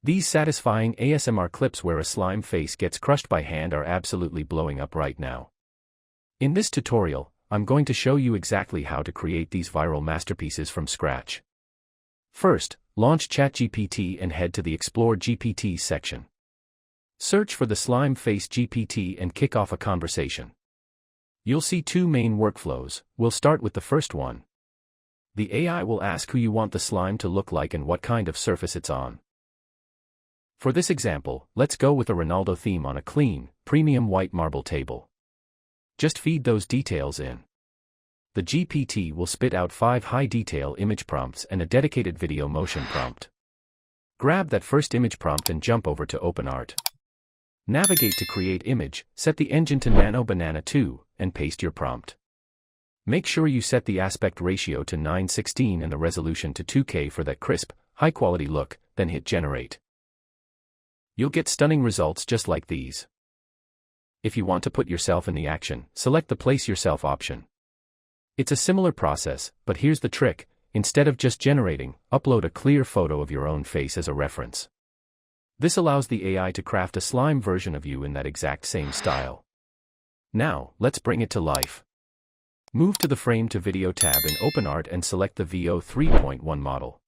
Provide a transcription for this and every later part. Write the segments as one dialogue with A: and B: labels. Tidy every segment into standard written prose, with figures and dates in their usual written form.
A: These satisfying ASMR clips where a slime face gets crushed by hand are absolutely blowing up right now. In this tutorial, I'm going to show you exactly how to create these viral masterpieces from scratch. First, launch ChatGPT and head to the Explore GPT section. Search for the slime face GPT and kick off a conversation. You'll see two main workflows. We'll start with the first one. The AI will ask who you want the slime to look like and what kind of surface it's on. For this example, let's go with a Ronaldo theme on a clean, premium white marble table. Just feed those details in. The GPT will spit out 5 high-detail image prompts and a dedicated video motion prompt. Grab that first image prompt and jump over to OpenArt. Navigate to Create Image, set the engine to Nano Banana 2, and paste your prompt. Make sure you set the aspect ratio to 9:16 and the resolution to 2K for that crisp, high-quality look, then hit Generate. You'll get stunning results just like these. If you want to put yourself in the action, select the Place Yourself option. It's a similar process, but here's the trick: instead of just generating, upload a clear photo of your own face as a reference. This allows the AI to craft a slime version of you in that exact same style. Now, let's bring it to life. Move to the Frame to Video tab in OpenArt and select the VO 3.1 model.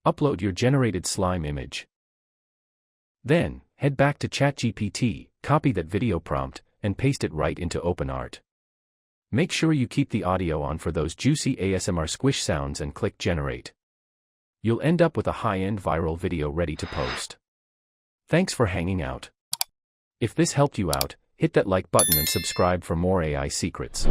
A: Upload your generated slime image. Then, head back to ChatGPT, copy that video prompt, and paste it right into OpenArt. Make sure you keep the audio on for those juicy ASMR squish sounds and click Generate. You'll end up with a high-end viral video ready to post. Thanks for hanging out. If this helped you out, hit that like button and subscribe for more AI secrets.